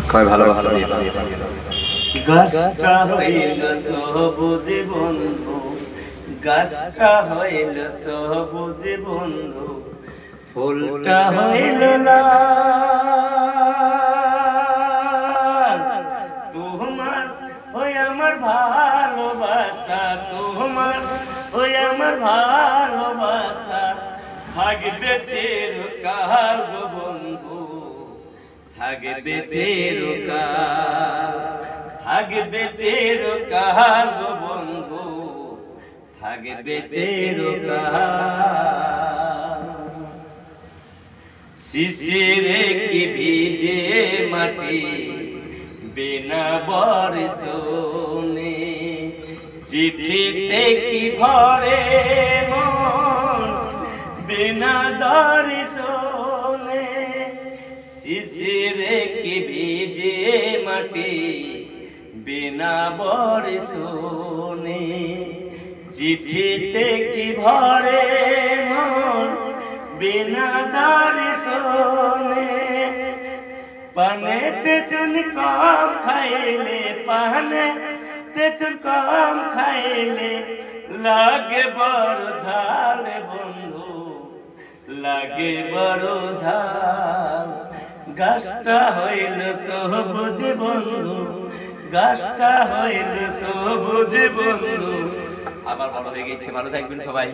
সবাই ভালোবাসা গাছটা হইল সবুজ বন্ধু, গাছটা হইল সবুজ বন্ধু, ফুলটা হইল লাল। তোমার ওই আমার ভালোবাসা, তোমার ওই আমার ভালোবাসা থাকবে চিরকাল গো বন্ধু, থাকবে চিরকাল, থাকবে চিরকাল গো বন্ধু, থাকবে চিরকাল। শিশিরে কি ভিজে মাটি বিনা বর্ষণে, চিঠিতে কি ভরে মন বিনা দর্শনে। শিশিরে কি ভিজে মাটি বিনা বর্ষণে, চিঠিতে কি ভরে মন বিনা দর্শনে। পানেতে চুন কম খাইলে, পানেতে চুন কম খাইলে লাগে বড় ঝাল বন্ধু, লাগে বড় ঝাল। গাছটা হইল সবুজ বন্ধু, গাছটা হইল সবুজ বন্ধু। আবার বড় হয়ে গেছে, ভালো থাকবেন সবাই।